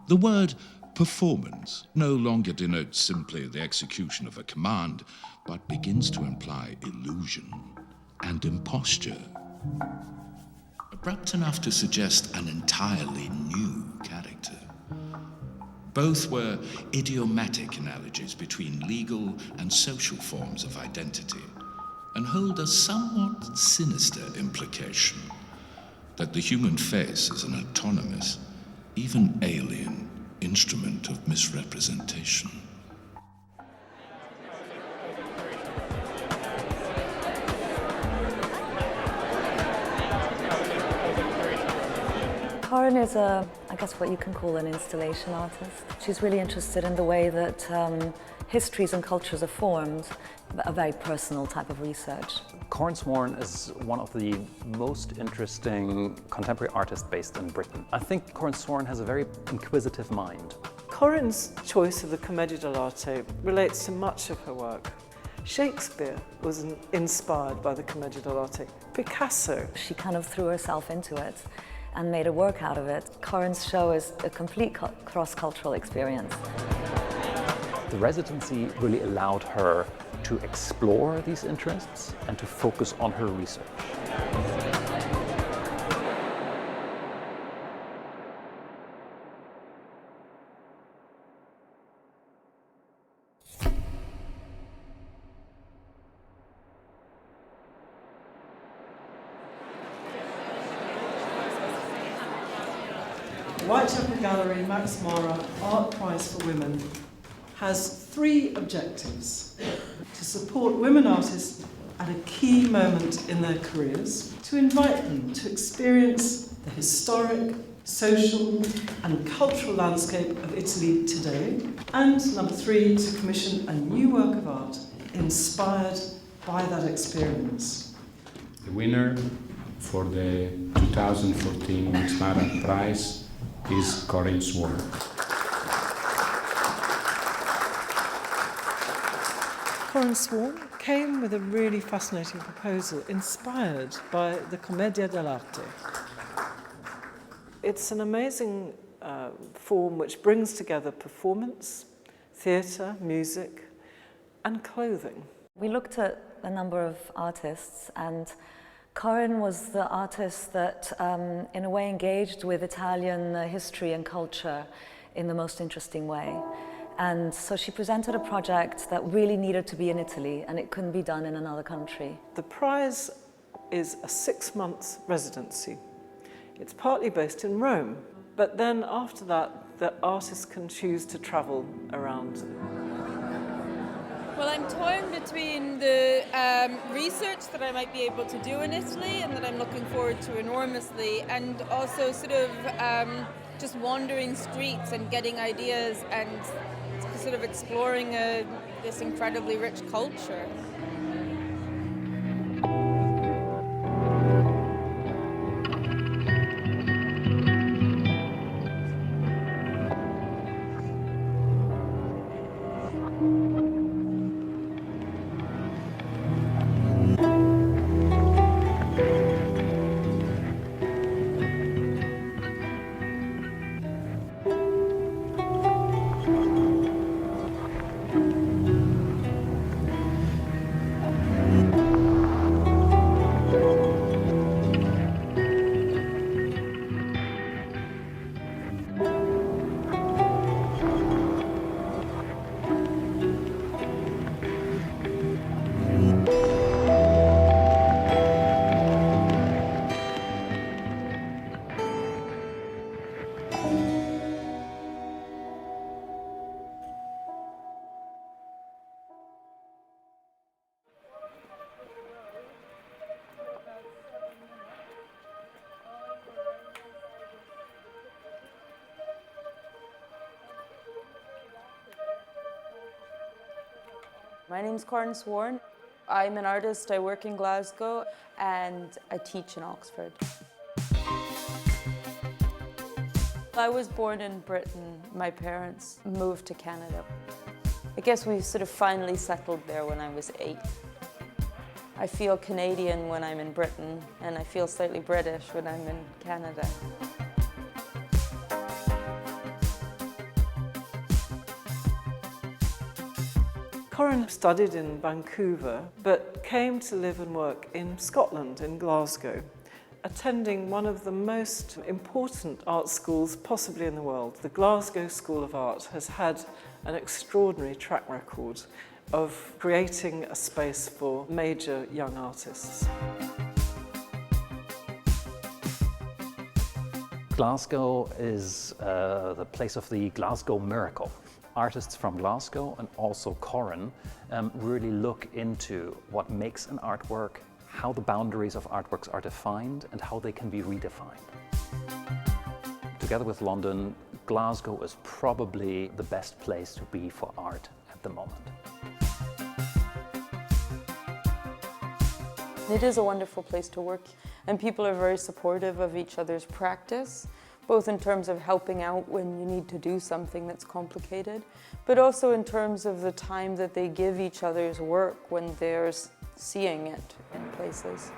The word performance no longer denotes simply the execution of a command, but begins to imply illusion and imposture. Abrupt enough to suggest an entirely new character. Both were idiomatic analogies between legal and social forms of identity, and hold a somewhat sinister implication that the human face is an autonomous, even alien, instrument of misrepresentation. Corinne is I guess what you can call an installation artist. She's really interested in the way that histories and cultures are formed, a very personal type of research. Corinne Sworn is one of the most interesting contemporary artists based in Britain. I think Corinne Sworn has a very inquisitive mind. Corinne's choice of the Commedia dell'arte relates to much of her work. Shakespeare was inspired by the Commedia dell'arte. Picasso. She kind of threw herself into it and made a work out of it. Corinne's show is a complete cross-cultural experience. The residency really allowed her to explore these interests and to focus on her research. Whitechapel Gallery Max Mara Art Prize for Women has 3 objectives: to support women artists at a key moment in their careers, to invite them to experience the historic, social and cultural landscape of Italy today, and number 3, to commission a new work of art inspired by that experience. The winner for the 2014 Max Mara Prize is Corinne Sworn. Corinne Sworn came with a really fascinating proposal inspired by the Commedia dell'arte. It's an amazing form which brings together performance, theatre, music and clothing. We looked at a number of artists, and Corinne was the artist that in a way engaged with Italian history and culture in the most interesting way. And so she presented a project that really needed to be in Italy, and it couldn't be done in another country. The prize is a 6-month residency. It's partly based in Rome, but then after that, the artist can choose to travel around. Well, I'm torn between the research that I might be able to do in Italy and that I'm looking forward to enormously, and also sort of just wandering streets and getting ideas and sort of exploring this incredibly rich culture. My name's Corinne Sworn. I'm an artist, I work in Glasgow, and I teach in Oxford. I was born in Britain. My parents moved to Canada. I guess we sort of finally settled there when I was 8. I feel Canadian when I'm in Britain, and I feel slightly British when I'm in Canada. Corinne studied in Vancouver, but came to live and work in Scotland, in Glasgow, attending one of the most important art schools possibly in the world. The Glasgow School of Art has had an extraordinary track record of creating a space for major young artists. Glasgow is the place of the Glasgow Miracle. Artists from Glasgow and also Corinne really look into what makes an artwork, how the boundaries of artworks are defined and how they can be redefined. Together with London, Glasgow is probably the best place to be for art at the moment. It is a wonderful place to work, and people are very supportive of each other's practice, both in terms of helping out when you need to do something that's complicated, but also in terms of the time that they give each other's work when they're seeing it in places.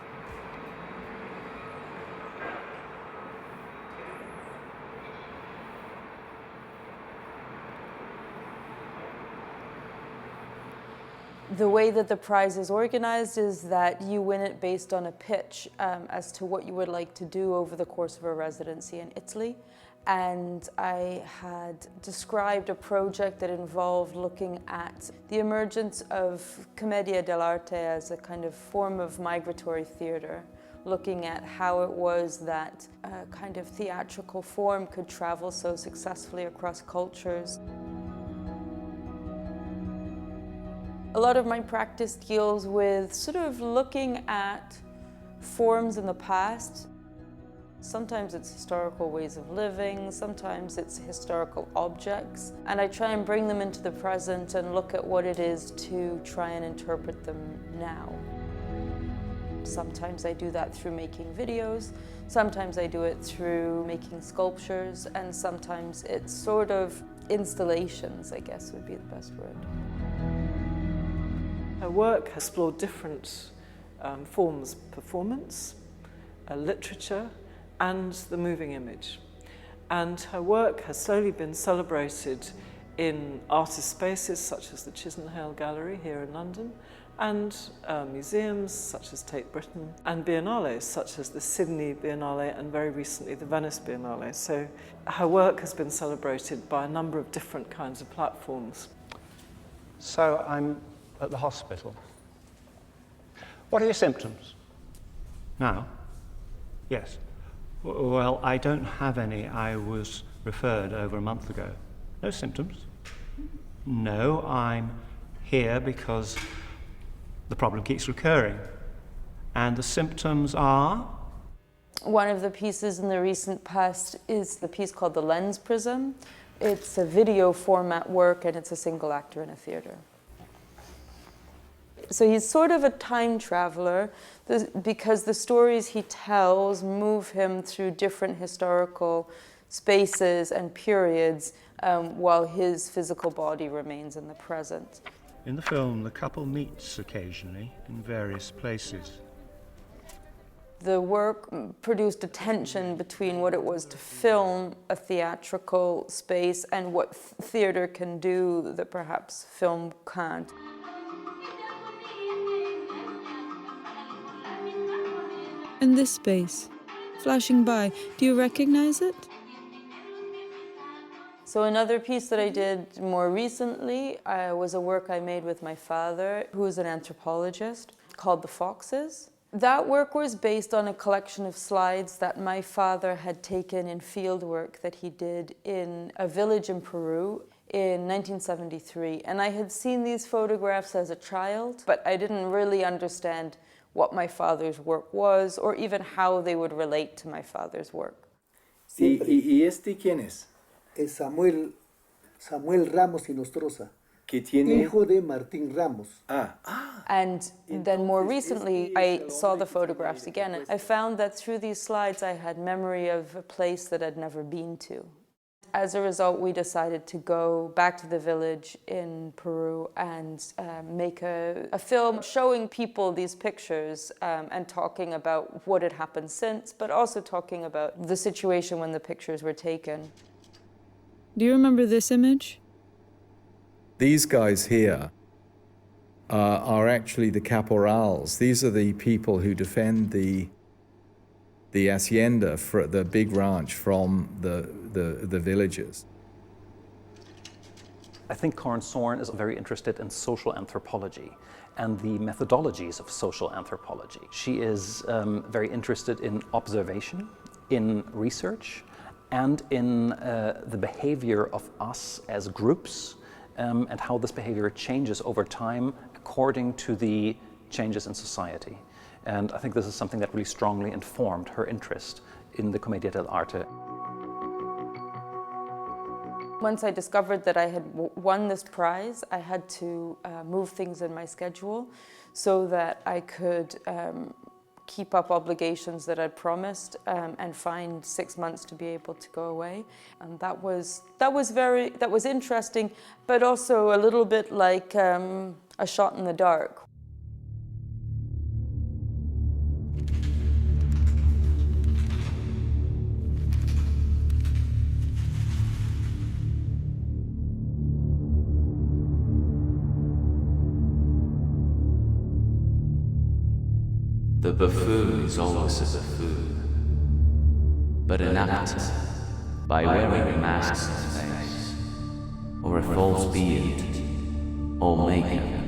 The way that the prize is organized is that you win it based on a pitch as to what you would like to do over the course of a residency in Italy. And I had described a project that involved looking at the emergence of commedia dell'arte as a kind of form of migratory theater, looking at how it was that a kind of theatrical form could travel so successfully across cultures. A lot of my practice deals with sort of looking at forms in the past. Sometimes it's historical ways of living, sometimes it's historical objects, and I try and bring them into the present and look at what it is to try and interpret them now. Sometimes I do that through making videos, sometimes I do it through making sculptures, and sometimes it's sort of installations, I guess would be the best word. Her work has explored different forms of performance, literature, and the moving image. And her work has slowly been celebrated in artist spaces such as the Chisenhale Gallery here in London, and museums such as Tate Britain, and biennales such as the Sydney Biennale and very recently the Venice Biennale. So her work has been celebrated by a number of different kinds of platforms. So I'm at the hospital. What are your symptoms? Now? Yes. Well, I don't have any. I was referred over a month ago. No symptoms? No, I'm here because the problem keeps recurring. And the symptoms are? One of the pieces in the recent past is the piece called The Lens Prism. It's a video format work and it's a single actor in a theater. So he's sort of a time traveler because the stories he tells move him through different historical spaces and periods while his physical body remains in the present. In the film, the couple meets occasionally in various places. The work produced a tension between what it was to film a theatrical space and what theater can do that perhaps film can't. In this space, flashing by, do you recognize it? So another piece that I did more recently was a work I made with my father, who is an anthropologist, called The Foxes. That work was based on a collection of slides that my father had taken in field work that he did in a village in Peru in 1973. And I had seen these photographs as a child, but I didn't really understand what my father's work was, or even how they would relate to my father's work. ¿Y este quién es? Es Samuel Ramos y Nostroza, Que tiene... hijo de Martín Ramos. And then more recently, I saw the photographs again, and I found that through these slides, I had memory of a place that I'd never been to. As a result, we decided to go back to the village in Peru and make a film showing people these pictures and talking about what had happened since, but also talking about the situation when the pictures were taken. Do you remember this image? These guys here are actually the caporals. These are the people who defend the hacienda, for the big ranch, from the villagers. I think Corinne Sorn is very interested in social anthropology and the methodologies of social anthropology. She is very interested in observation, in research, and in the behavior of us as groups, and how this behavior changes over time according to the changes in society. And I think this is something that really strongly informed her interest in the Commedia dell'arte. Once I discovered that I had won this prize, I had to move things in my schedule so that I could keep up obligations that I'd promised and find 6 months to be able to go away. And that was interesting, but also a little bit like a shot in the dark. The buffoon is always a buffoon, but an actor, by wearing a mask on his face, or a false beard, or makeup,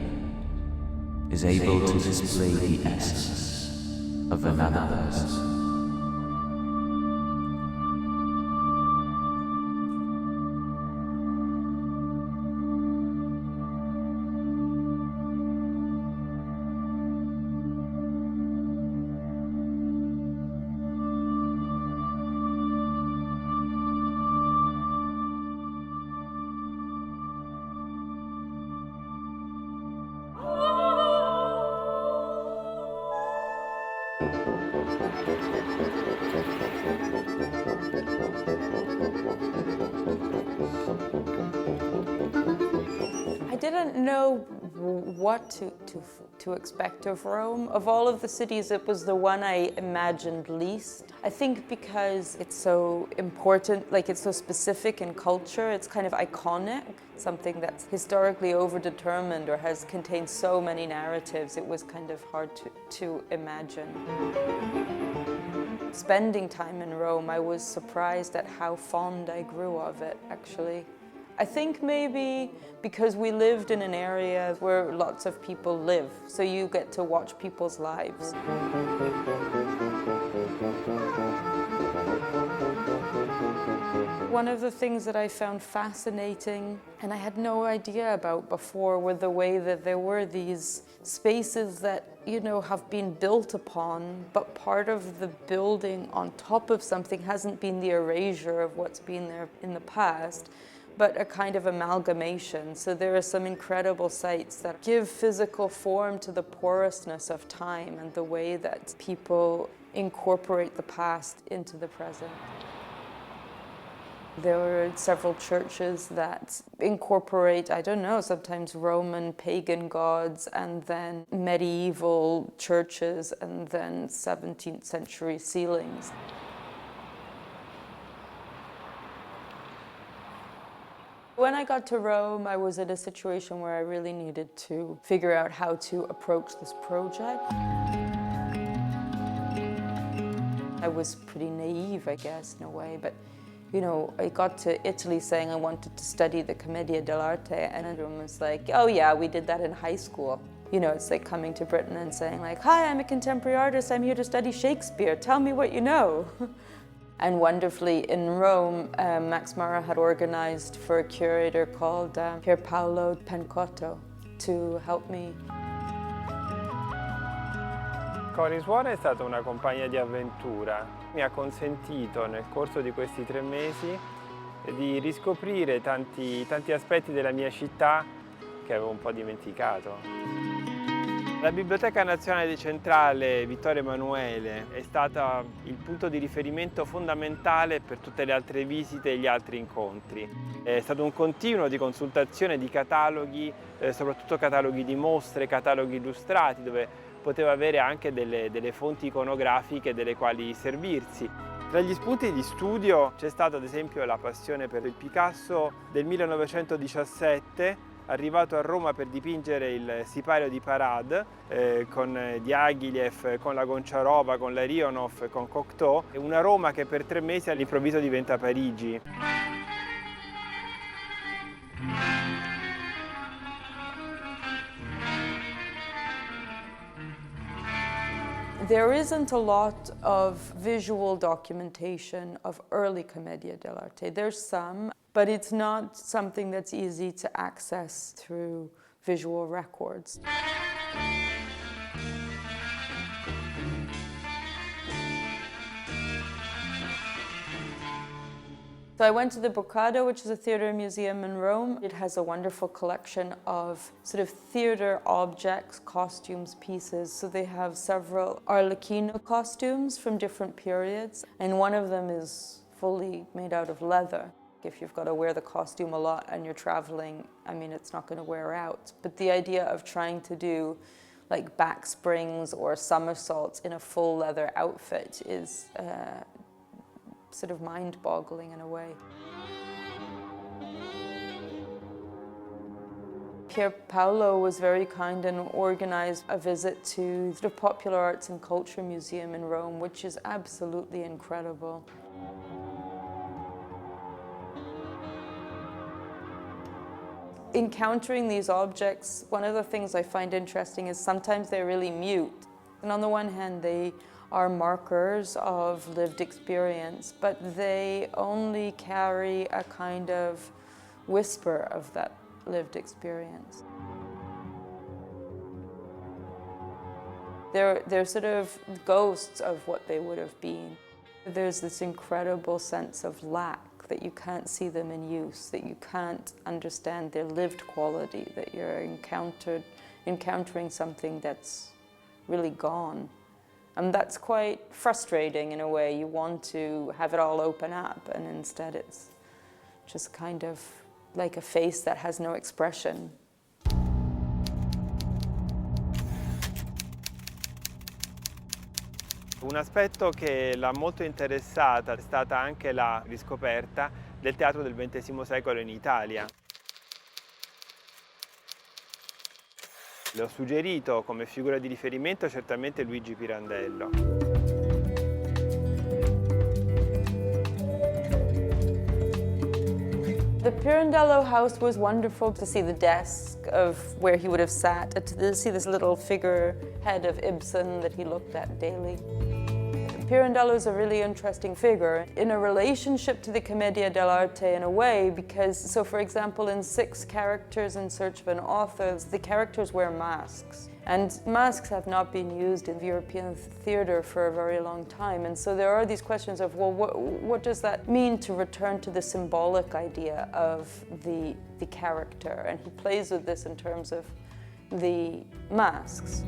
is able to display the essence of another person. I didn't know what to expect of Rome. Of all of the cities, it was the one I imagined least. I think because it's so important, like it's so specific in culture, it's kind of iconic, something that's historically overdetermined or has contained so many narratives, it was kind of hard to imagine. Spending time in Rome, I was surprised at how fond I grew of it, actually. I think maybe because we lived in an area where lots of people live, so you get to watch people's lives. One of the things that I found fascinating, and I had no idea about before, were the way that there were these spaces that, you know, have been built upon, but part of the building on top of something hasn't been the erasure of what's been there in the past, but a kind of amalgamation. So there are some incredible sites that give physical form to the porousness of time and the way that people incorporate the past into the present. There were several churches that incorporate, I don't know, sometimes Roman pagan gods, and then medieval churches, and then 17th century ceilings. When I got to Rome, I was in a situation where I really needed to figure out how to approach this project. I was pretty naive, I guess, in a way, but you know, I got to Italy saying I wanted to study the Commedia dell'arte, and everyone was like, oh yeah, we did that in high school. You know, it's like coming to Britain and saying like, hi, I'm a contemporary artist, I'm here to study Shakespeare, tell me what you know. And wonderfully, in Rome, Max Mara had organized for a curator called Pierpaolo Pencotto to help me. Corinne Sorn è stata una compagna di avventura. Mi ha consentito nel corso di questi 3 mesi di riscoprire tanti aspetti della mia città che avevo un po' dimenticato. La Biblioteca Nazionale Centrale Vittorio Emanuele è stata il punto di riferimento fondamentale per tutte le altre visite e gli altri incontri. È stato un continuo di consultazione di cataloghi, soprattutto cataloghi di mostre, cataloghi illustrati, dove poteva avere anche delle fonti iconografiche delle quali servirsi. Tra gli spunti di studio c'è stata ad esempio la passione per il Picasso del 1917, arrivato a Roma per dipingere il sipario di Parade con Diaghilev, con la Goncharova, con l'Arionov, con Cocteau, una Roma che per 3 mesi all'improvviso diventa Parigi. There isn't a lot of visual documentation of early Commedia dell'arte. There's some, but it's not something that's easy to access through visual records. So I went to the Boccado, which is a theater museum in Rome. It has a wonderful collection of sort of theater objects, costumes, pieces. So they have several Arlecchino costumes from different periods, and one of them is fully made out of leather. If you've got to wear the costume a lot and you're traveling, I mean, it's not going to wear out. But the idea of trying to do like back springs or somersaults in a full leather outfit is sort of mind-boggling in a way. Pier Paolo was very kind and organized a visit to the Popular Arts and Culture Museum in Rome, which is absolutely incredible. Encountering these objects, one of the things I find interesting is sometimes they're really mute. And on the one hand, they are markers of lived experience, but they only carry a kind of whisper of that lived experience. They're sort of ghosts of what they would have been. There's this incredible sense of lack, that you can't see them in use, that you can't understand their lived quality, that you're encountering something that's really gone. And that's quite frustrating in a way. You want to have it all open up, and instead it's just kind of like a face that has no expression. Un aspetto che l'ha molto interessata è stata anche la riscoperta del teatro del XX secolo in Italia. Le ho suggerito come figura di riferimento certamente Luigi Pirandello. The Pirandello house was wonderful to see the desk of where he would have sat, to see this little figurehead of Ibsen that he looked at daily. Pirandello is a really interesting figure in a relationship to the Commedia dell'arte in a way, because, so for example, in 6 Characters in Search of an Author, the characters wear masks. And masks have not been used in European theatre for a very long time. And so there are these questions of, well, what does that mean to return to the symbolic idea of the character? And he plays with this in terms of the masks.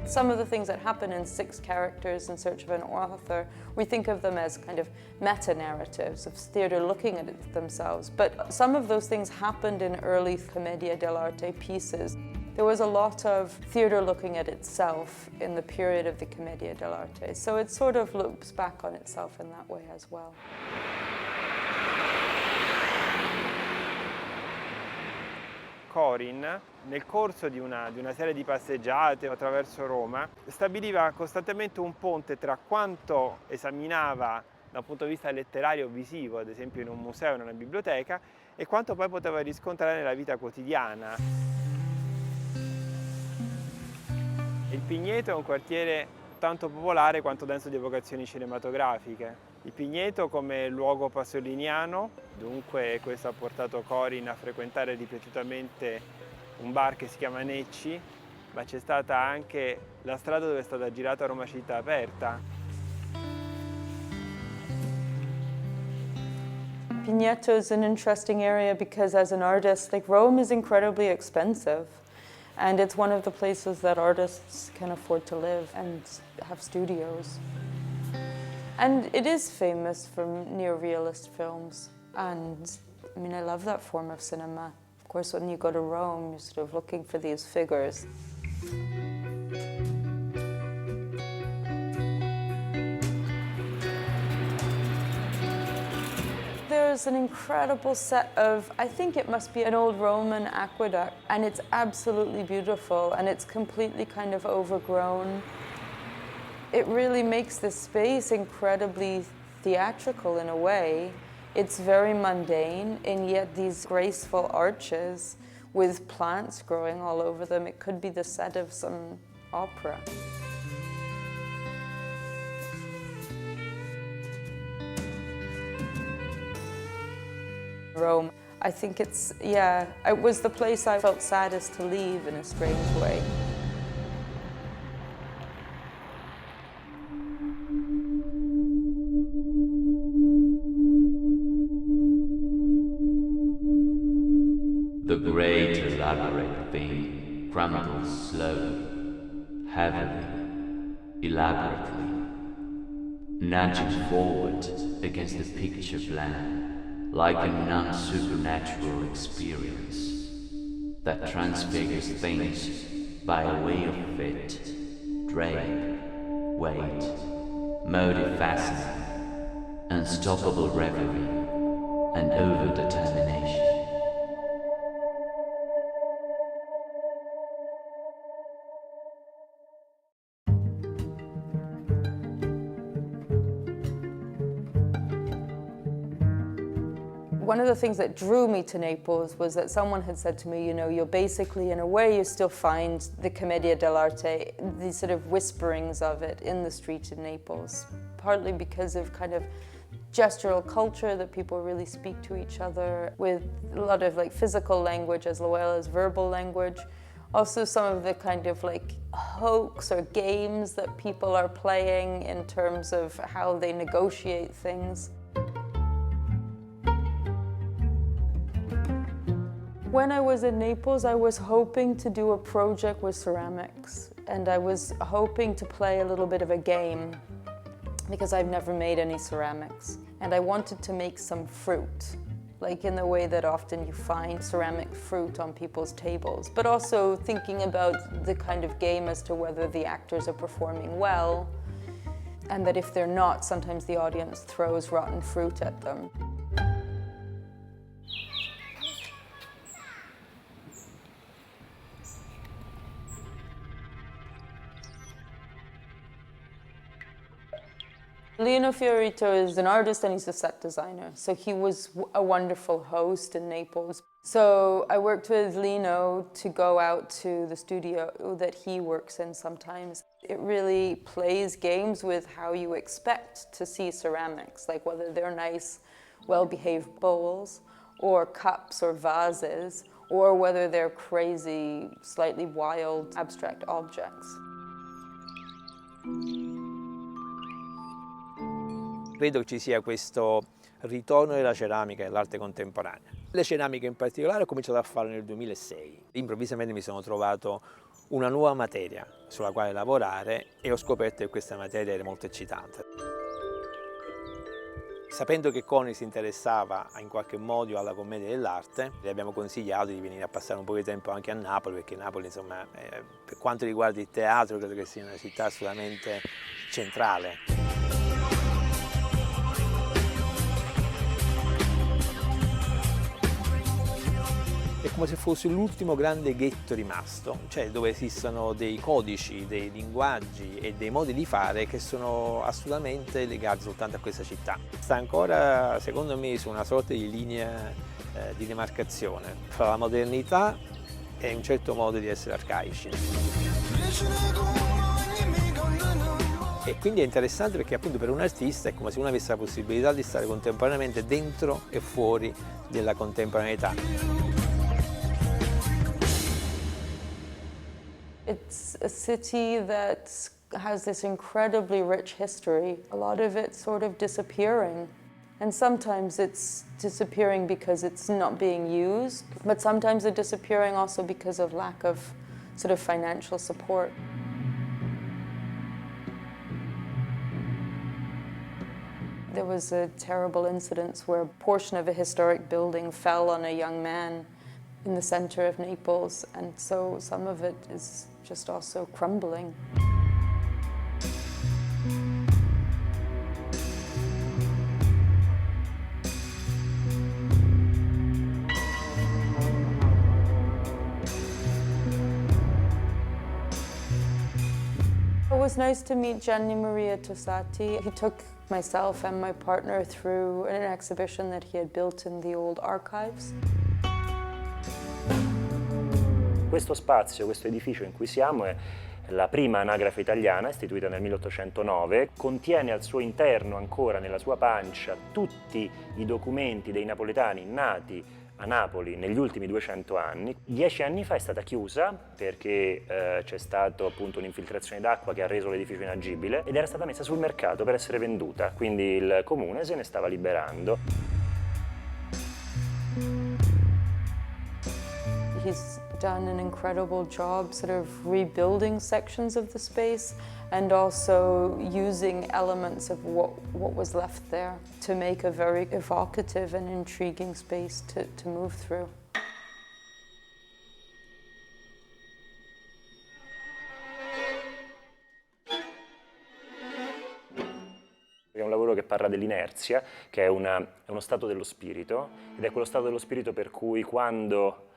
Some of the things that happen in 6 Characters in Search of an Author, we think of them as kind of meta-narratives of theatre looking at it themselves. But some of those things happened in early Commedia dell'arte pieces. There was a lot of theatre looking at itself in the period of the Commedia dell'arte. So it sort of loops back on itself in that way as well. Corin, nel corso di una serie di passeggiate attraverso Roma, stabiliva costantemente un ponte tra quanto esaminava da un punto di vista letterario o visivo, ad esempio in un museo o in una biblioteca, e quanto poi poteva riscontrare nella vita quotidiana. Il Pigneto è un quartiere tanto popolare quanto denso di evocazioni cinematografiche. Il Pigneto come luogo pasoliniano, dunque questo ha portato Corin a frequentare ripetutamente un bar che si chiama Necci, ma c'è stata anche la strada dove è stata girata Roma Città Aperta. Pigneto is an interesting area because as an artist, like Rome is incredibly expensive. And it's one of the places that artists can afford to live and have studios. And it is famous for neorealist films. And I mean, I love that form of cinema. Of course, when you go to Rome, you're sort of looking for these figures. there's an incredible set of, I think it must be an old Roman aqueduct, and it's absolutely beautiful, and it's completely kind of overgrown. It really makes this space incredibly theatrical in a way. It's very mundane, and yet these graceful arches with plants growing all over them. It could be the set of some opera. Rome, I think it's, yeah, it was the place I felt saddest to leave in a strange way. The great elaborate thing crumbles slowly, heavily, elaborately, nudging forward against the picture plan, like a non-supernatural experience that transfigures things by way of fit, drape, weight, motive fastening, unstoppable reverie, and over-determination. One of the things that drew me to Naples was that someone had said to me, you know, you're basically, in a way, you still find the Commedia dell'arte, these sort of whisperings of it in the street in Naples, partly because of kind of gestural culture that people really speak to each other with a lot of like physical language as well as verbal language. Also some of the kind of like hoax or games that people are playing in terms of how they negotiate things. When I was in Naples, I was hoping to do a project with ceramics, and I was hoping to play a little bit of a game because I've never made any ceramics. And I wanted to make some fruit, like in the way that often you find ceramic fruit on people's tables, but also thinking about the kind of game as to whether the actors are performing well, and that if they're not, sometimes the audience throws rotten fruit at them. Lino Fiorito is an artist and he's a set designer. So he was a wonderful host in Naples. So I worked with Lino to go out to the studio that he works in sometimes. It really plays games with how you expect to see ceramics, like whether they're nice, well-behaved bowls, or cups or vases, or whether they're crazy, slightly wild, abstract objects. Credo che ci sia questo ritorno della ceramica e dell'arte contemporanea. Le ceramiche in particolare ho cominciato a farlo nel 2006. Improvvisamente mi sono trovato una nuova materia sulla quale lavorare e ho scoperto che questa materia era molto eccitante. Sapendo che Conny si interessava in qualche modo alla commedia dell'arte, le abbiamo consigliato di venire a passare un po' di tempo anche a Napoli, perché Napoli, insomma, per quanto riguarda il teatro, credo che sia una città assolutamente centrale. È come se fosse l'ultimo grande ghetto rimasto, cioè dove esistono dei codici, dei linguaggi e dei modi di fare che sono assolutamente legati soltanto a questa città. Sta ancora, secondo me, su una sorta di linea di demarcazione fra la modernità e un certo modo di essere arcaici. E quindi è interessante perché appunto per un artista è come se uno avesse la possibilità di stare contemporaneamente dentro e fuori della contemporaneità. It's a city that has this incredibly rich history, a lot of it sort of disappearing. And sometimes it's disappearing because it's not being used, but sometimes it's disappearing also because of lack of sort of financial support. There was a terrible incident where a portion of a historic building fell on a young man in the center of Naples, and so some of it is just also crumbling. was nice to meet Gianni Maria Tossati. He took myself and my partner through an exhibition that he had built in the old archives. Questo spazio, questo edificio in cui siamo è la prima anagrafe italiana, istituita nel 1809, contiene al suo interno, ancora nella sua pancia, tutti i documenti dei napoletani nati a Napoli negli ultimi 200 anni. 10 anni fa è stata chiusa perché c'è stata appunto un'infiltrazione d'acqua che ha reso l'edificio inagibile ed era stata messa sul mercato per essere venduta, quindi il comune se ne stava liberando. He's done an incredible job sort of rebuilding sections of the space and also using elements of what was left there to make a very evocative and intriguing space to move through. È un lavoro che parla dell'inerzia, che è uno stato dello spirito, ed è quello stato dello spirito per cui quando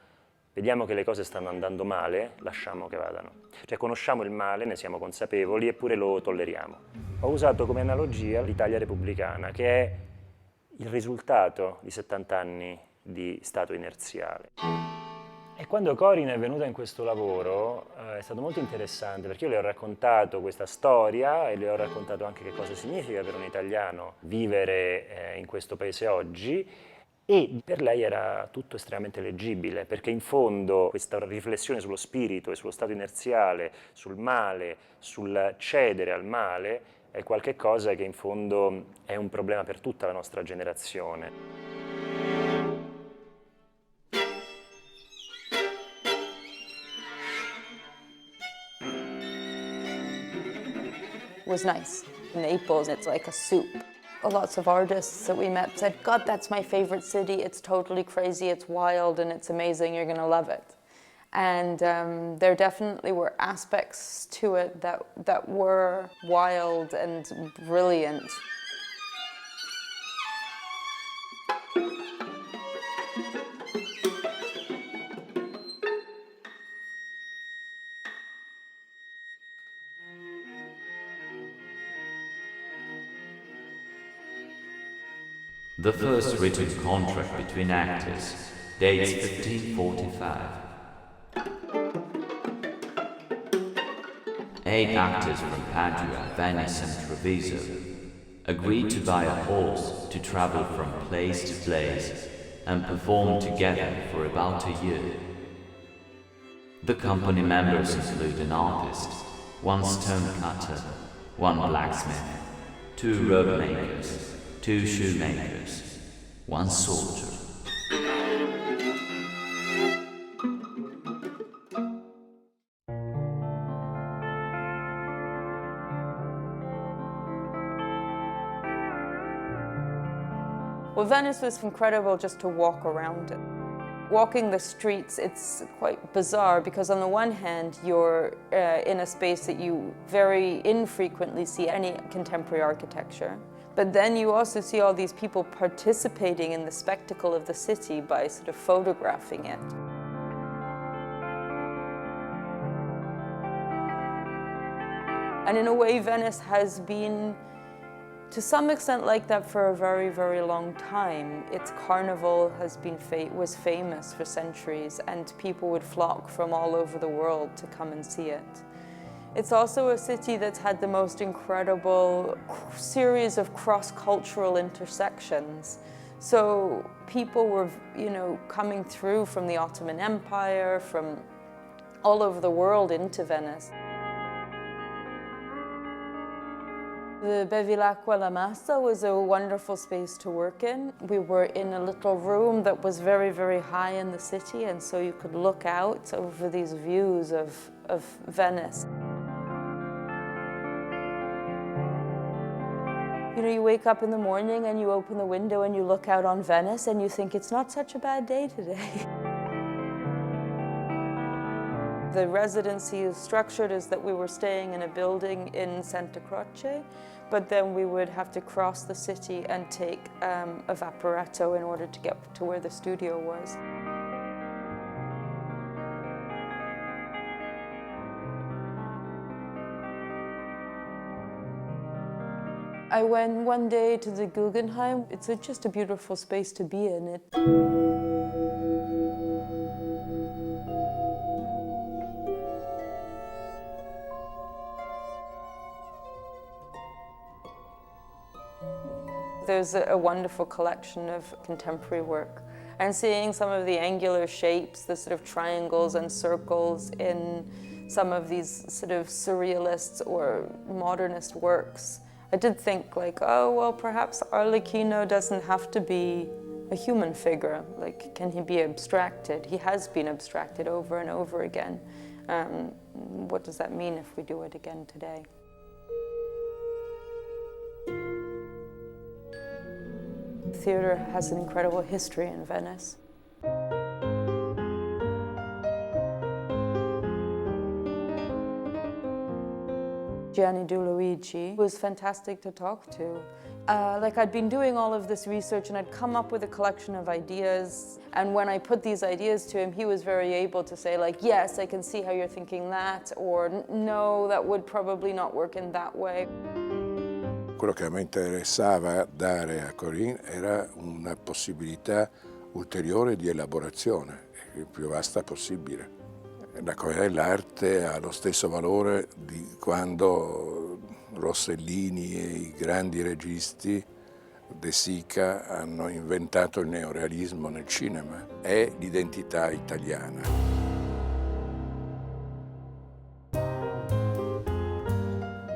vediamo che le cose stanno andando male, lasciamo che vadano. Cioè conosciamo il male, ne siamo consapevoli, eppure lo tolleriamo. Ho usato come analogia l'Italia repubblicana, che è il risultato di 70 anni di stato inerziale. E quando Corinne è venuta in questo lavoro è stato molto interessante, perché io le ho raccontato questa storia e le ho raccontato anche che cosa significa per un italiano vivere in questo paese oggi, e per lei era tutto estremamente leggibile, perché in fondo questa riflessione sullo spirito e sullo stato inerziale, sul male, sul cedere al male, è qualcosa che in fondo è un problema per tutta la nostra generazione. It was nice. In Naples, it's like a soup. Lots of artists that we met said, God, that's my favorite city. It's totally crazy, it's wild, and it's amazing. You're going to love it. And there definitely were aspects to it that were wild and brilliant. The first written contract between actors dates 1545. 8 actors from Padua, Venice and Treviso agreed to buy a horse to travel from place to place and perform together for about a year. The company members include an artist, 1 stone cutter, 1 blacksmith, 2 rope makers, 2 shoemakers, 1 soldier. Well, Venice was incredible just to walk around it. Walking the streets, it's quite bizarre because on the one hand, you're in a space that you very infrequently see any contemporary architecture. But then you also see all these people participating in the spectacle of the city by sort of photographing it. And in a way, Venice has been, to some extent, like that for a very, very long time. Its carnival has been was famous for centuries, and people would flock from all over the world to come and see it. It's also a city that's had the most incredible series of cross-cultural intersections. So people were, coming through from the Ottoman Empire, from all over the world into Venice. The Bevilacqua La Massa was a wonderful space to work in. We were in a little room that was very, very high in the city, and so you could look out over these views of Venice. You wake up in the morning and you open the window and you look out on Venice and you think it's not such a bad day today. The residency is structured as that we were staying in a building in Santa Croce, but then we would have to cross the city and take a vaporetto in order to get to where the studio was. I went one day to the Guggenheim. It's just a beautiful space to be in. There's a wonderful collection of contemporary work. And seeing some of the angular shapes, the sort of triangles and circles in some of these sort of surrealist or modernist works, I did think like, oh, well, perhaps Arlecchino doesn't have to be a human figure. Like, can he be abstracted? He has been abstracted over and over again. What does that mean if we do it again today? Theater has an incredible history in Venice. Gianni De Luigi was fantastic to talk to. I'd been doing all of this research and I'd come up with a collection of ideas, and when I put these ideas to him, he was very able to say like, yes, I can see how you're thinking that, or no, that would probably not work in that way. Quello che a me interessava dare a Corinne era una possibilità ulteriore di elaborazione, il più vasta possibile. La commedia dell'arte ha lo stesso valore di quando Rossellini e i grandi registi, De Sica, hanno inventato il neorealismo nel cinema. È l'identità italiana.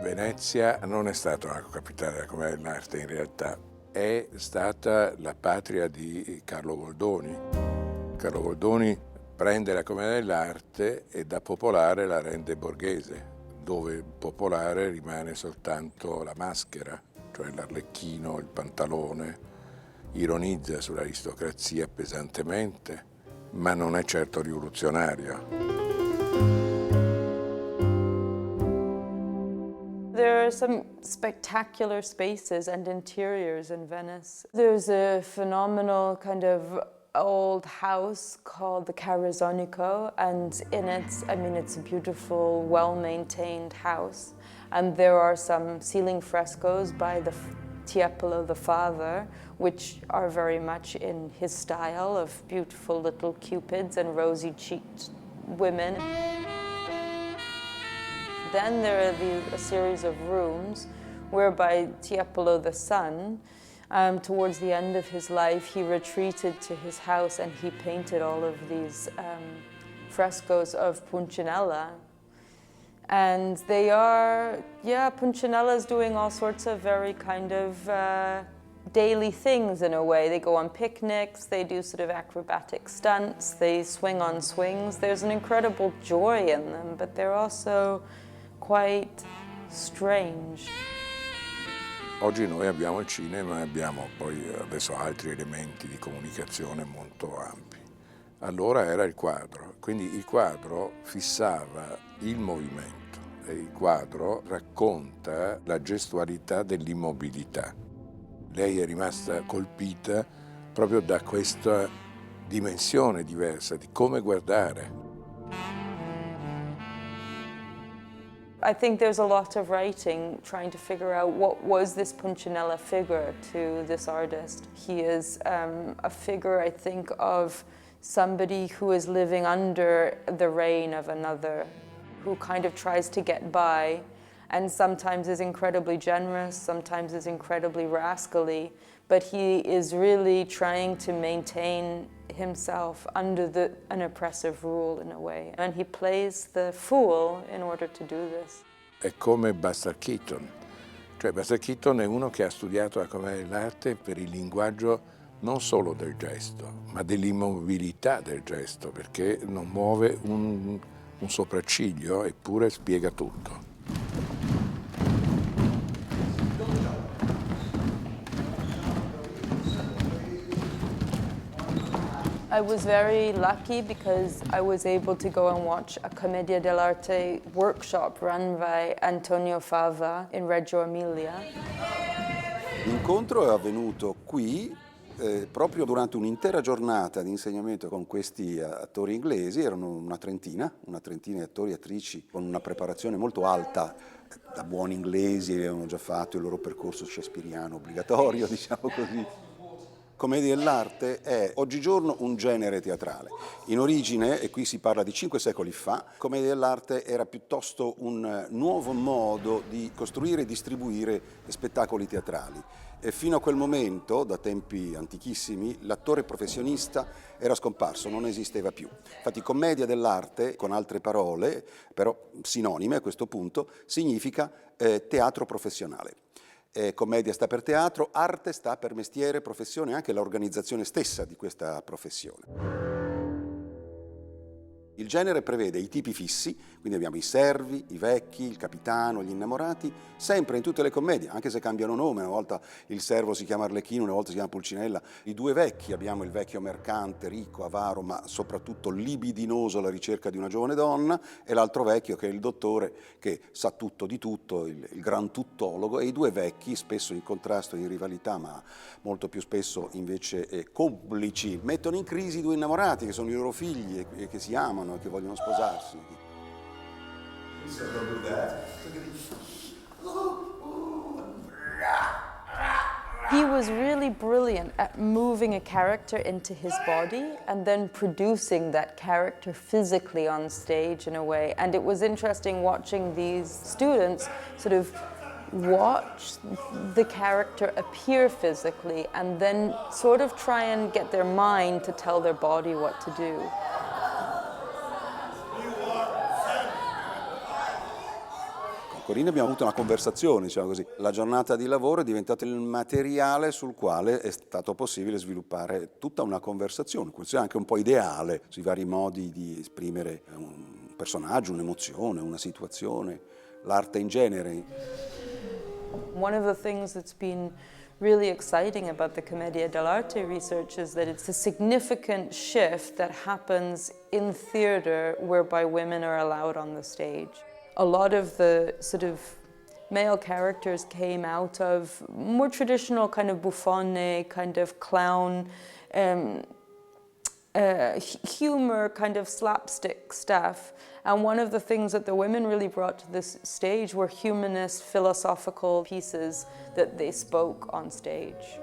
Venezia non è stata una capitale della commedia dell'arte, in realtà è stata la patria di Carlo Goldoni. Carlo Goldoni prende la commedia dell'arte e da popolare la rende borghese, dove popolare rimane soltanto la maschera, cioè l'Arlecchino, il pantalone, ironizza sull'aristocrazia pesantemente, ma non è certo rivoluzionario. There are some spectacular spaces and interiors in Venice. There's a phenomenal kind of old house called the Carezonico, and in it, it's a beautiful, well-maintained house. And there are some ceiling frescoes by the Tiepolo the father, which are very much in his style of beautiful little cupids and rosy-cheeked women. Then there are a series of rooms whereby Tiepolo the son, towards the end of his life, he retreated to his house and he painted all of these frescoes of Punchinella. And they are, Puncinella's doing all sorts of very kind of daily things in a way. They go on picnics, they do sort of acrobatic stunts, they swing on swings. There's an incredible joy in them, but they're also quite strange. Oggi noi abbiamo il cinema e abbiamo poi adesso altri elementi di comunicazione molto ampi. Allora era il quadro, quindi il quadro fissava il movimento e il quadro racconta la gestualità dell'immobilità. Lei è rimasta colpita proprio da questa dimensione diversa di come guardare. I think there's a lot of writing trying to figure out what was this Punchinella figure to this artist. He is a figure, I think, of somebody who is living under the reign of another, who kind of tries to get by, and sometimes is incredibly generous, sometimes is incredibly rascally, but he is really trying to maintain himself under an oppressive rule in a way. And he plays the fool in order to do this. È come Buster Keaton. Cioè Buster Keaton è uno che ha studiato la commedia dell'arte per il linguaggio non solo del gesto, ma dell'immobilità del gesto, perché non muove un sopracciglio eppure spiega tutto. I was very lucky because I was able to go and watch a Commedia dell'arte workshop run by Antonio Fava in Reggio Emilia. L'incontro è avvenuto qui proprio durante un'intera giornata di insegnamento con questi attori inglesi. Erano una trentina di attori e attrici con una preparazione molto alta da buoni inglesi avevano già fatto il loro percorso shakespeariano obbligatorio, diciamo così. Commedia dell'arte è oggigiorno un genere teatrale. In origine, e qui si parla di 5 secoli fa, commedia dell'arte era piuttosto un nuovo modo di costruire e distribuire spettacoli teatrali. E fino a quel momento, da tempi antichissimi, l'attore professionista era scomparso, non esisteva più. Infatti commedia dell'arte, con altre parole, però sinonime a questo punto, significa teatro professionale. Commedia sta per teatro, arte sta per mestiere, professione e anche l'organizzazione stessa di questa professione. Il genere prevede i tipi fissi, quindi abbiamo i servi, i vecchi, il capitano, gli innamorati, sempre in tutte le commedie, anche se cambiano nome, una volta il servo si chiama Arlecchino, una volta si chiama Pulcinella. I due vecchi, abbiamo il vecchio mercante, ricco, avaro, ma soprattutto libidinoso alla ricerca di una giovane donna, e l'altro vecchio che è il dottore che sa tutto di tutto, il gran tuttologo, e i due vecchi, spesso in contrasto, in rivalità, ma molto più spesso invece complici, mettono in crisi i due innamorati che sono i loro figli e che si amano e che vogliono sposarsi. He was really brilliant at moving a character into his body and then producing that character physically on stage in a way. And it was interesting watching these students sort of watch the character appear physically and then sort of try and get their mind to tell their body what to do. Corinne abbiamo avuto una conversazione, diciamo così. La giornata di lavoro è diventata il materiale sul quale è stato possibile sviluppare tutta una conversazione, questo è anche un po' ideale, sui vari modi di esprimere un personaggio, un'emozione, una situazione, l'arte in genere. One of the things that's been really exciting about the Commedia dell'arte research is that it's a significant shift that happens in theater whereby women are allowed on the stage. A lot of the sort of male characters came out of more traditional kind of buffone, kind of clown, humor, kind of slapstick stuff. And one of the things that the women really brought to this stage were humanist, philosophical pieces that they spoke on stage.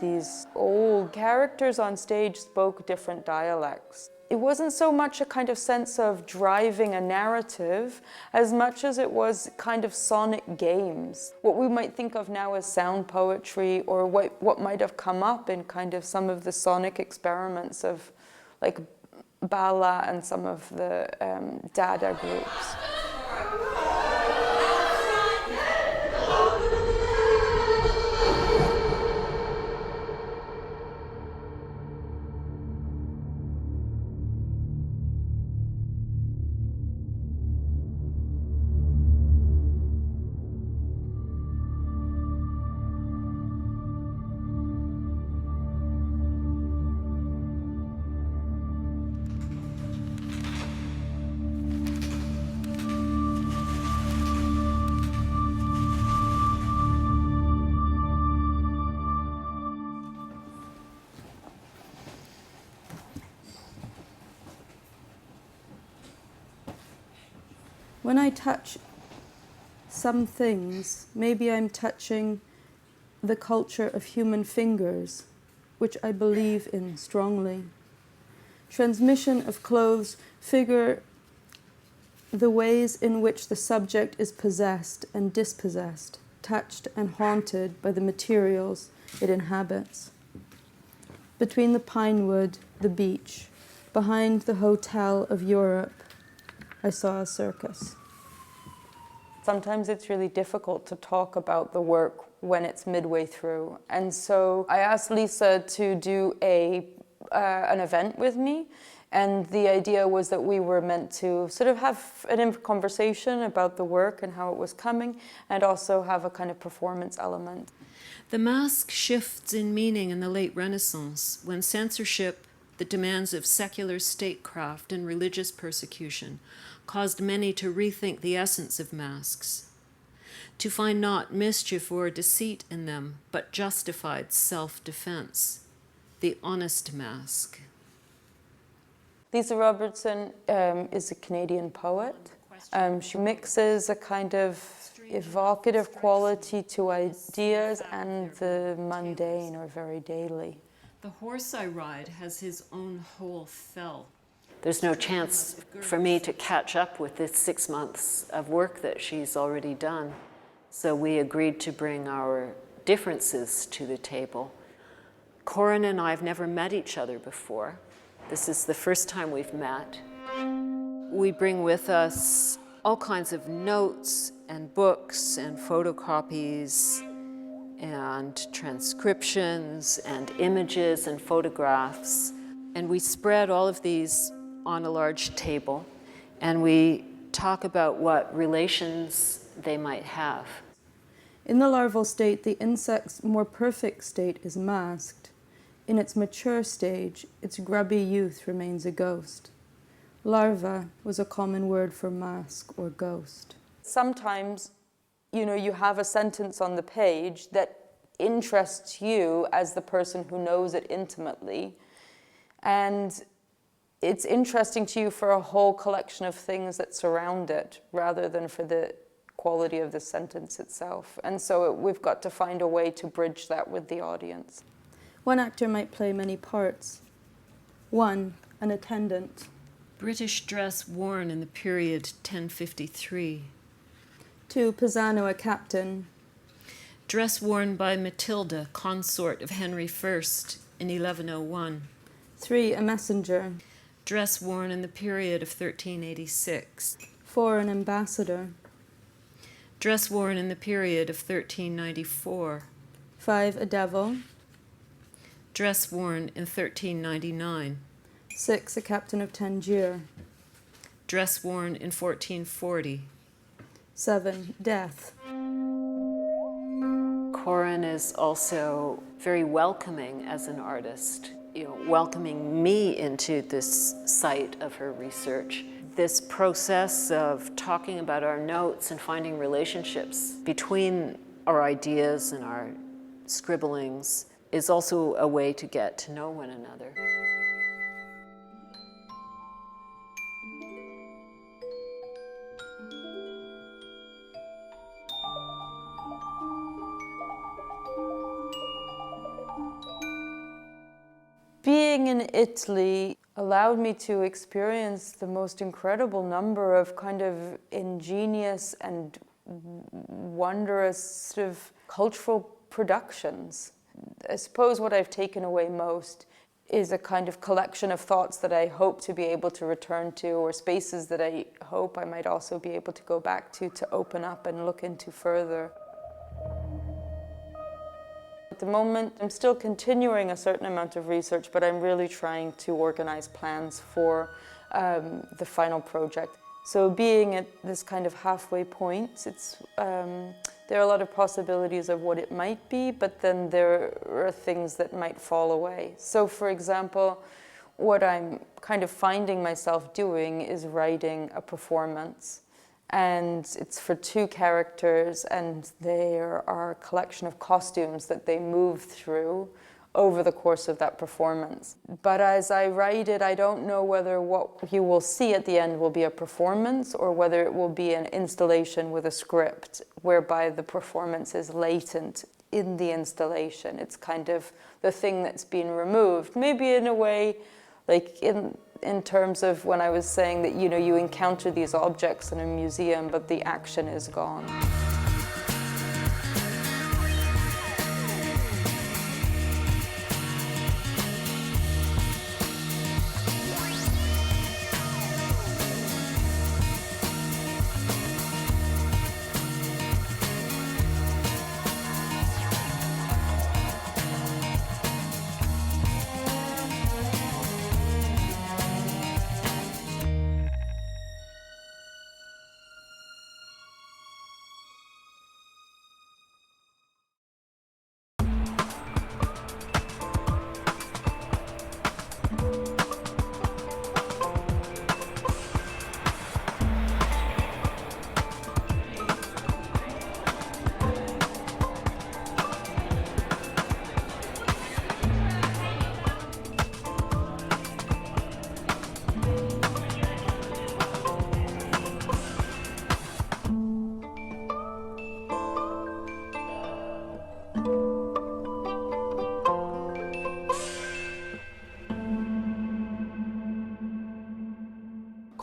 These old characters on stage spoke different dialects. It wasn't so much a kind of sense of driving a narrative as much as it was kind of sonic games. What we might think of now as sound poetry, or what might have come up in kind of some of the sonic experiments of like Bala and some of the Dada groups. When I touch some things, maybe I'm touching the culture of human fingers, which I believe in strongly. Transmission of clothes figure the ways in which the subject is possessed and dispossessed, touched and haunted by the materials it inhabits. Between the pine wood, the beach, behind the Hotel of Europe, I saw a circus. Sometimes it's really difficult to talk about the work when it's midway through. And so I asked Lisa to do an event with me. And the idea was that we were meant to sort of have a conversation about the work and how it was coming, and also have a kind of performance element. The mask shifts in meaning in the late Renaissance, when censorship, the demands of secular statecraft and religious persecution, caused many to rethink the essence of masks, to find not mischief or deceit in them, but justified self-defense, the honest mask. Lisa Robertson is a Canadian poet, She mixes a kind of evocative quality to ideas and the mundane or very daily. The horse I ride has his own whole fell. There's no chance for me to catch up with this 6 months of work that she's already done. So we agreed to bring our differences to the table. Corin and I have never met each other before. This is the first time we've met. We bring with us all kinds of notes and books and photocopies and transcriptions and images and photographs. And we spread all of these on a large table, and we talk about what relations they might have. In the larval state, the insect's more perfect state is masked. In its mature stage, its grubby youth remains a ghost. Larva was a common word for mask or ghost. Sometimes, you have a sentence on the page that interests you as the person who knows it intimately, and it's interesting to you for a whole collection of things that surround it, rather than for the quality of the sentence itself. And so we've got to find a way to bridge that with the audience. One actor might play many parts. 1, an attendant. British dress worn in the period 1053. 2, Pisano, a captain. Dress worn by Matilda, consort of Henry I in 1101. 3, a messenger. Dress worn in the period of 1386. 4, an ambassador. Dress worn in the period of 1394. 5, a devil. Dress worn in 1399. 6, a captain of Tangier. Dress worn in 1440. 7, death. Corin is also very welcoming as an artist, welcoming me into this site of her research. This process of talking about our notes and finding relationships between our ideas and our scribblings is also a way to get to know one another. Being in Italy allowed me to experience the most incredible number of kind of ingenious and wondrous sort of cultural productions. I suppose what I've taken away most is a kind of collection of thoughts that I hope to be able to return to, or spaces that I hope I might also be able to go back to open up and look into further. At the moment, I'm still continuing a certain amount of research, but I'm really trying to organize plans for the final project. So being at this kind of halfway point, there are a lot of possibilities of what it might be, but then there are things that might fall away. So for example, what I'm kind of finding myself doing is writing a performance. And it's for 2 characters, and there are a collection of costumes that they move through over the course of that performance. But as I write it, I don't know whether what you will see at the end will be a performance or whether it will be an installation with a script, whereby the performance is latent in the installation. It's kind of the thing that's been removed, maybe in a way, like in terms of when I was saying that, you encounter these objects in a museum, but the action is gone.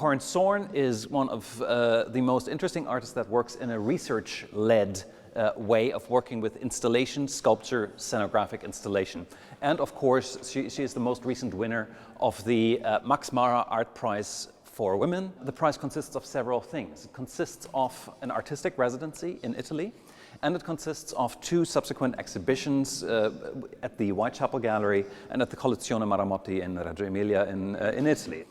Corinne Sorn is one of the most interesting artists that works in a research-led way of working with installation, sculpture, scenographic installation. And of course, she is the most recent winner of the Max Mara Art Prize for Women. The prize consists of several things. It consists of an artistic residency in Italy, and it consists of 2 subsequent exhibitions at the Whitechapel Gallery and at the Collezione Maramotti in Reggio Emilia in Italy.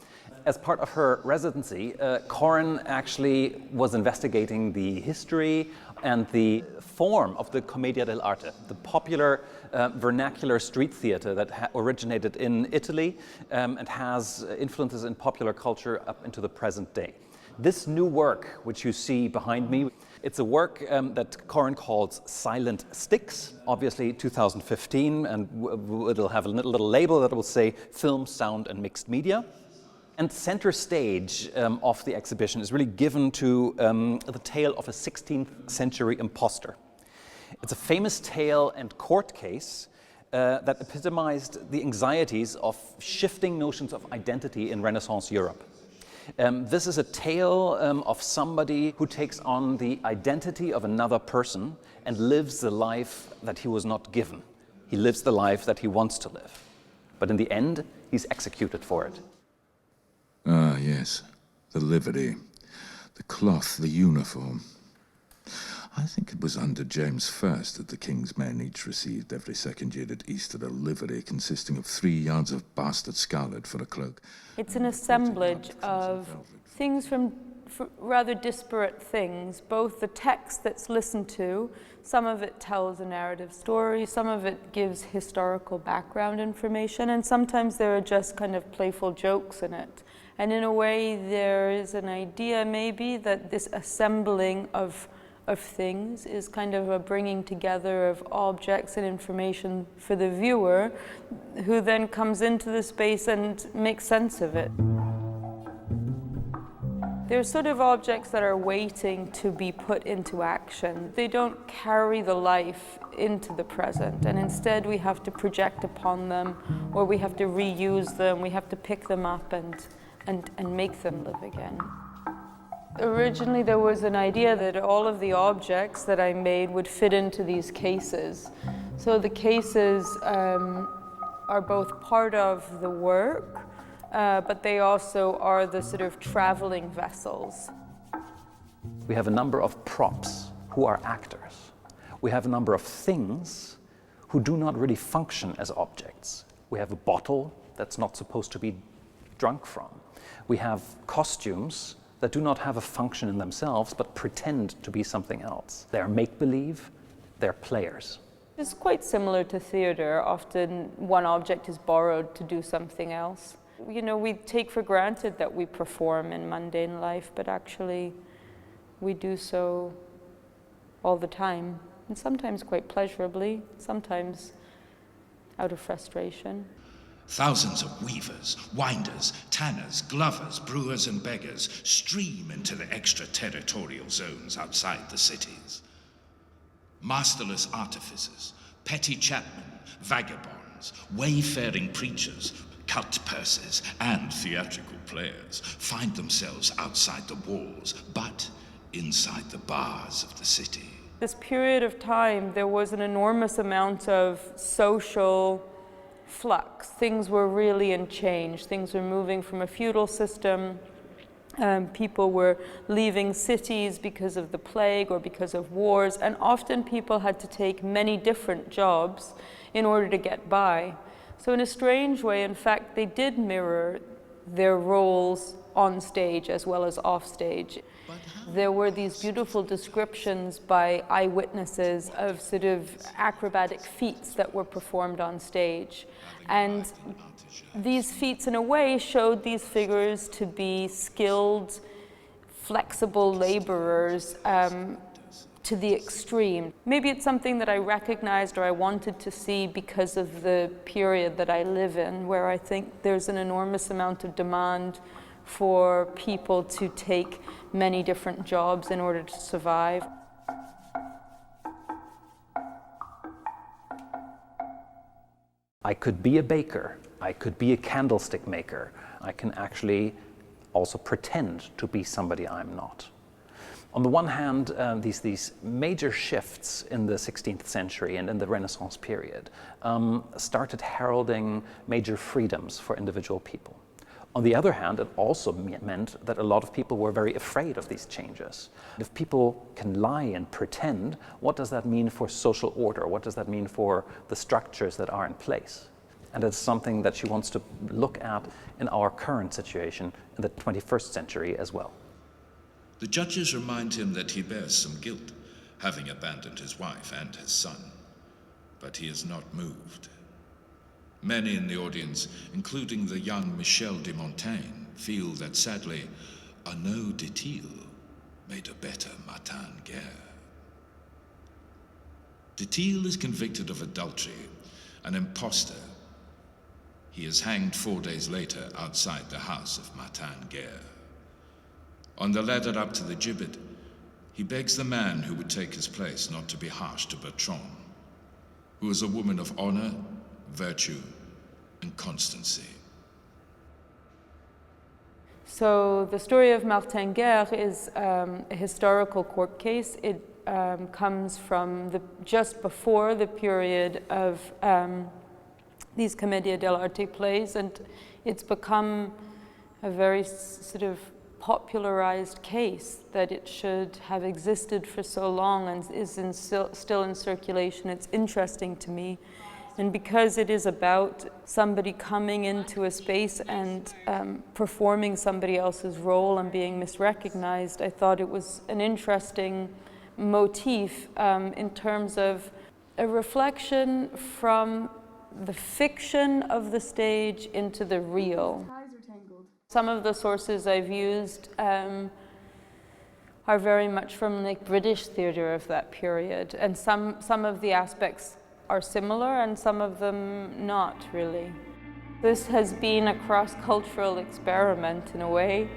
As part of her residency, Corinne actually was investigating the history and the form of the Commedia dell'arte, the popular vernacular street theater that originated in Italy and has influences in popular culture up into the present day. This new work, which you see behind me, it's a work that Corinne calls Silent Sticks, obviously 2015, and it'll have a little label that will say Film, Sound and Mixed Media. And center stage of the exhibition is really given to the tale of a 16th century imposter. It's a famous tale and court case that epitomized the anxieties of shifting notions of identity in Renaissance Europe. This is a tale of somebody who takes on the identity of another person and lives the life that he was not given. He lives the life that he wants to live. But in the end, he's executed for it. Ah, yes. The livery, the cloth, the uniform. I think it was under James I that the king's men each received every second year at Easter a livery consisting of 3 yards of bastard scarlet for a cloak. It's an assemblage of things from rather disparate things, both the text that's listened to, some of it tells a narrative story, some of it gives historical background information, and sometimes there are just kind of playful jokes in it. And in a way, there is an idea maybe that this assembling of things is kind of a bringing together of objects and information for the viewer, who then comes into the space and makes sense of it. They're sort of objects that are waiting to be put into action. They don't carry the life into the present, and instead we have to project upon them, or we have to reuse them, we have to pick them up and make them live again. Originally there was an idea that all of the objects that I made would fit into these cases. So the cases are both part of the work, but they also are the sort of traveling vessels. We have a number of props who are actors. We have a number of things who do not really function as objects. We have a bottle that's not supposed to be drunk from. We have costumes that do not have a function in themselves, but pretend to be something else. They're make-believe, they're players. It's quite similar to theater. Often one object is borrowed to do something else. You know, we take for granted that we perform in mundane life, but actually we do so all the time, and sometimes quite pleasurably, sometimes out of frustration. Thousands of weavers, winders, tanners, glovers, brewers and beggars stream into the extraterritorial zones outside the cities. Masterless artificers, petty chapmen, vagabonds, wayfaring preachers, cut purses and theatrical players find themselves outside the walls, but inside the bars of the city. This period of time, there was an enormous amount of social flux. Things were really in change. Things were moving from a feudal system. People were leaving cities because of the plague or because of wars, and often people had to take many different jobs in order to get by. So in a strange way, in fact, they did mirror their roles on stage as well as off stage. There were these beautiful descriptions by eyewitnesses of sort of acrobatic feats that were performed on stage. And these feats, in a way, showed these figures to be skilled, flexible laborers to the extreme. Maybe it's something that I recognized or I wanted to see because of the period that I live in, where I think there's an enormous amount of demand for people to take many different jobs in order to survive. I could be a baker, I could be a candlestick maker, I can actually also pretend to be somebody I'm not. On the one hand, these major shifts in the 16th century and in the Renaissance period started heralding major freedoms for individual people. On the other hand, it also meant that a lot of people were very afraid of these changes. If people can lie and pretend, what does that mean for social order? What does that mean for the structures that are in place? And it's something that she wants to look at in our current situation in the 21st century as well. The judges remind him that he bears some guilt, having abandoned his wife and his son, but he is not moved. Many in the audience, including the young Michel de Montaigne, feel that sadly, Arnaud de Tilly made a better Martin Guerre. De Tilly is convicted of adultery, an impostor. He is hanged 4 days later outside the house of Martin Guerre. On the ladder up to the gibbet, he begs the man who would take his place not to be harsh to Bertrande, who is a woman of honor, virtue, and constancy. So the story of Martin Guerre is a historical court case. It comes from just before the period of these Commedia dell'arte plays, and it's become a very sort of popularized case that it should have existed for so long and is still in circulation. It's interesting to me. And because it is about somebody coming into a space and performing somebody else's role and being misrecognized, I thought it was an interesting motif in terms of a reflection from the fiction of the stage into the real. Some of the sources I've used are very much from the British theatre of that period, and some of the aspects are similar and some of them not really. This has been a cross-cultural experiment in a way.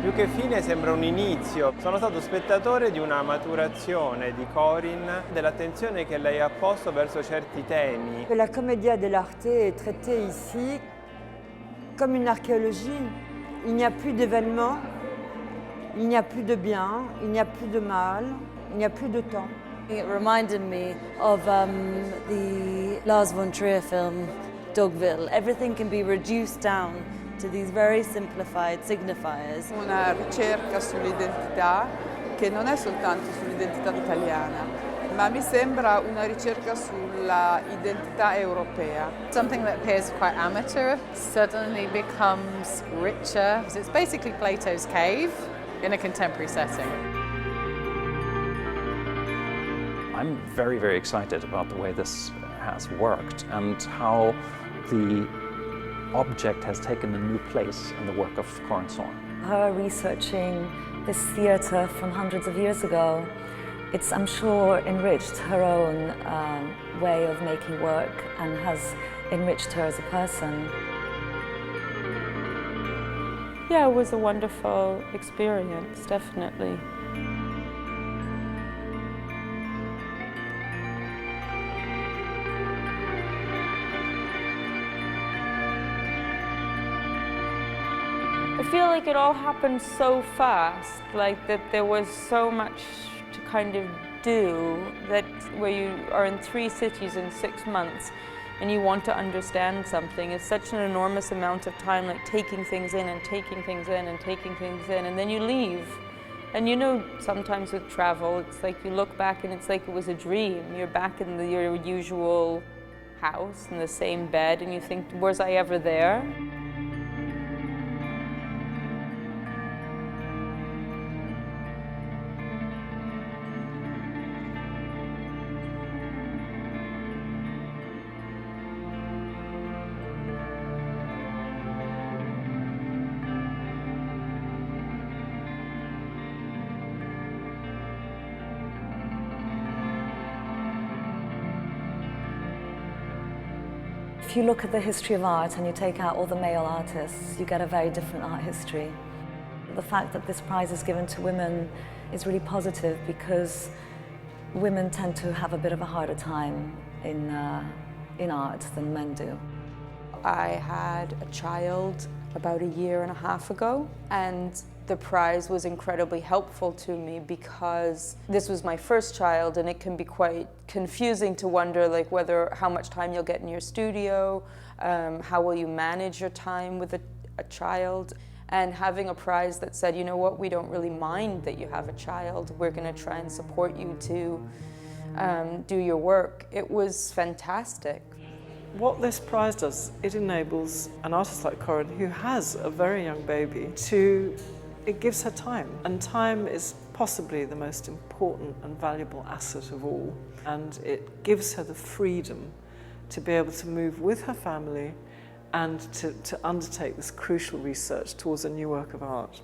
Più che fine sembra un inizio. Sono stato spettatore di una maturazione di Corinne, dell'attenzione che lei ha posto verso certi temi. La commedia dell'arte est traitée ici comme une archéologie. Il n'y a plus d'événements, il n'y a plus de bien, il n'y a plus de mal, il n'y a plus de temps. It reminded me of the Lars von Trier film Dogville. Everything can be reduced down to these very simplified signifiers. Una ricerca sull'identità che non è soltanto sull'identità italiana, ma mi sembra una ricerca sulla identità europea. Something that appears quite amateur suddenly becomes richer. It's basically Plato's cave in a contemporary setting. I'm very, very excited about the way this has worked and how the object has taken a new place in the work of Corinne Sorn. Her researching this theatre from hundreds of years ago, it's, I'm sure, enriched her own way of making work and has enriched her as a person. Yeah, it was a wonderful experience, definitely. I feel like it all happened so fast, like that there was so much to kind of do, that where you are in 3 cities in 6 months and you want to understand something, it's such an enormous amount of time, like taking things in and taking things in and taking things in, and then you leave. And you know, sometimes with travel, it's like you look back and it's like it was a dream. You're back in your usual house, in the same bed, and you think, was I ever there? If you look at the history of art and you take out all the male artists, you get a very different art history. The fact that this prize is given to women is really positive because women tend to have a bit of a harder time in art than men do. I had a child about 1.5 years ago, and the prize was incredibly helpful to me because this was my first child, and it can be quite confusing to wonder like how much time you'll get in your studio, how will you manage your time with a child. And having a prize that said, you know what, we don't really mind that you have a child, we're going to try and support you to do your work. It was fantastic. What this prize does, it enables an artist like Corinne, who has a very young baby, it gives her time. And time is possibly the most important and valuable asset of all. And it gives her the freedom to be able to move with her family and to undertake this crucial research towards a new work of art.